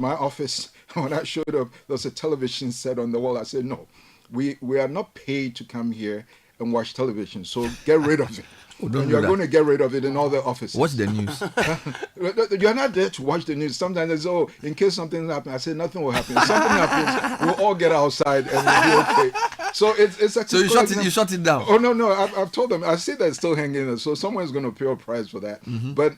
my office, when I showed up, there was a television set on the wall. I said, no, we are not paid to come here and watch television, so get rid of it. And you're going to get rid of it in all the offices. Watch the news. You're not there to watch the news. Sometimes they say, oh, in case something happens, I say nothing will happen. If something happens, we'll all get outside and we'll be okay. So it's actually. So you shut it down. Oh no! I've told them. I see that it's still hanging there. So someone's going to pay a price for that. But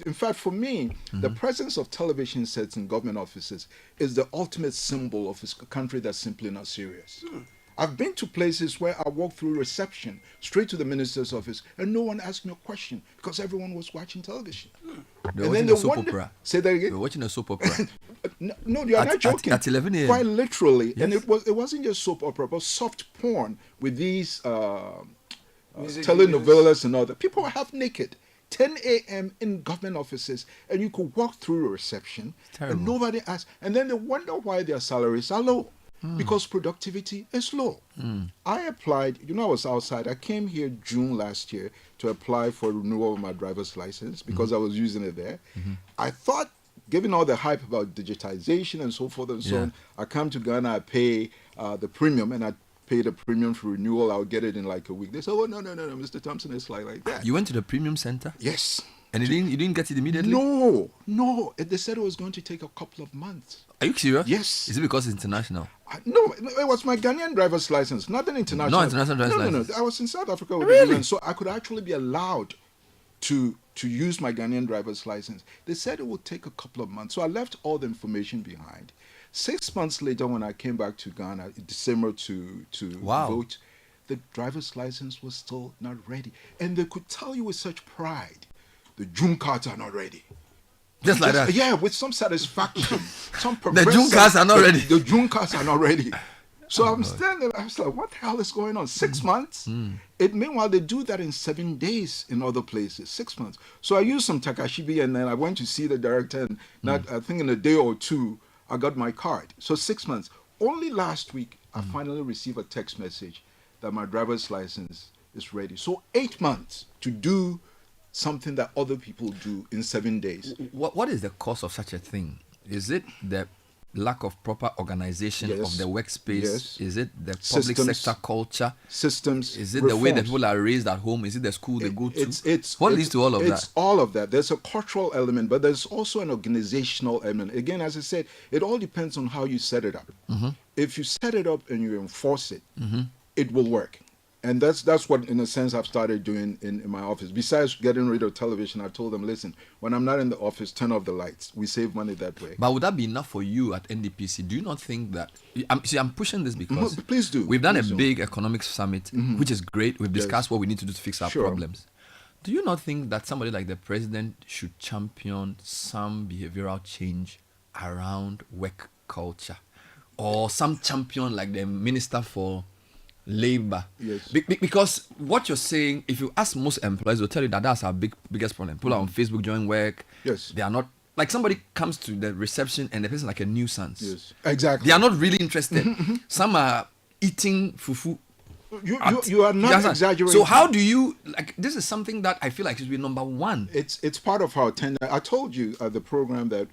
in fact, for me, the presence of television sets in government offices is the ultimate symbol of a country that's simply not serious. I've been to places where I walk through reception straight to the minister's office and no one asked me a question because everyone was watching television. They're watching a soap opera. Say that again? We're watching a soap opera. No, you are not joking. At 11 a.m. Quite literally. Yes. And it wasn't just soap opera, but soft porn with these telenovelas and all that. People were half naked. 10 a.m. in government offices, and you could walk through a reception and nobody asked. And then they wonder why their salaries are low. Because productivity is low. I applied, I was outside. I came here June last year to apply for renewal of my driver's license because I was using it there. I thought, given all the hype about digitization and so forth and so on, I come to Ghana, I pay the premium, and I pay the premium for renewal. I'll get it in like a week. They said, oh, no, Mr. Thompson, it's like that. You went to the premium center? Yes. And you didn't get it immediately? No. They said it was going to take a couple of months. Are you serious? Yes. Is it because it's international? No, it was my Ghanaian driver's license, not an international. No international driver's license. No. I was in South Africa with Really? the so I could actually be allowed to use my Ghanaian driver's license. They said it would take a couple of months, so I left all the information behind. 6 months later, when I came back to Ghana in December to vote, the driver's license was still not ready, and they could tell you with such pride, the June cards are not ready. Just like that? Yeah, with some satisfaction. The June cards are not ready. The June cards are not ready. So I'm standing there, I was like, what the hell is going on? 6 months? Meanwhile, they do that in 7 days in other places, 6 months. So I used some Takashibi, and then I went to see the director, and I think in a day or two, I got my card. So 6 months. Only last week, I finally received a text message that my driver's license is ready. So 8 months to do something that other people do in 7 days. What is the cause of such a thing? Is it the lack of proper organization of the workspace? Yes. Is it the public sector culture? Systems. Is it reforms. the way that people are raised at home? Is it the school they go to? What leads to all of that? It's all of that. There's a cultural element, but there's also an organizational element. Again, as I said, it all depends on how you set it up. If you set it up and you enforce it, it will work. And that's what, in a sense, I've started doing in my office. Besides getting rid of television, I told them, listen, when I'm not in the office, turn off the lights. We save money that way. But would that be enough for you at NDPC? Do you not think that... I'm pushing this because... Please do. We've done a big economic summit, which is great. We've discussed what we need to do to fix our problems. Do you not think that somebody like the president should champion some behavioral change around work culture? Or some champion like the Minister for Labor? Yes. Because what you're saying, if you ask most employees, they'll tell you that that's our biggest problem. People are on Facebook during work. Yes. They are not, like somebody comes to the reception and the person like a nuisance. Yes, exactly. They are not really interested. Some are eating fufu. You are not exaggerating. So how do you, like, this is something that I feel like should be number one. It's part of our tender. I told you at the program that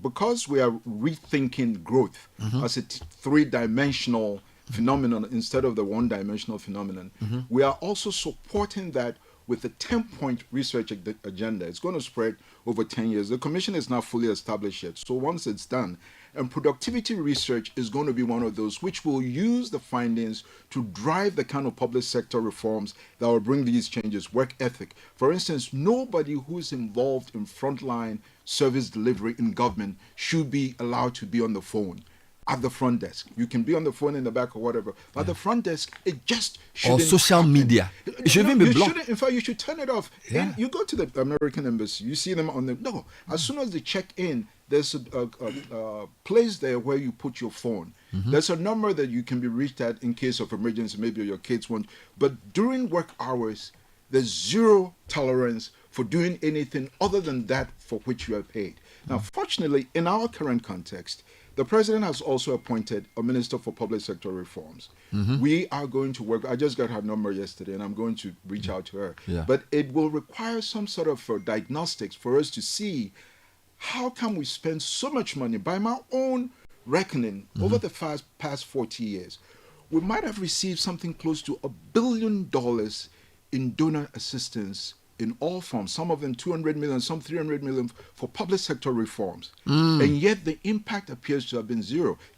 because we are rethinking growth as a three-dimensional phenomenon instead of the one-dimensional phenomenon, we are also supporting that with a 10-point research agenda. It's going to spread over 10 years. The commission is not fully established yet. So once it's done, and productivity research is going to be one of those which will use the findings to drive the kind of public sector reforms that will bring these changes. Work ethic. For instance, nobody who is involved in frontline service delivery in government should be allowed to be on the phone at the front desk. You can be on the phone in the back or whatever. But the front desk, it just shouldn't. Or social media. It should even be blocked. In fact, you should turn it off. Yeah. And you go to the American embassy, you see them on the... No, as soon as they check in, there's a place there where you put your phone. There's a number that you can be reached at in case of emergency, maybe your kids want. But during work hours, there's zero tolerance for doing anything other than that for which you are paid. Now, fortunately, in our current context, the president has also appointed a minister for public sector reforms. We are going to work. I just got her number yesterday, and I'm going to reach out to her. Yeah. But it will require some sort of diagnostics for us to see how come we spend so much money? By my own reckoning, over the past 40 years, we might have received something close to $1 billion in donor assistance in all forms, some of them 200 million, some 300 million for public sector reforms. And yet the impact appears to have been zero.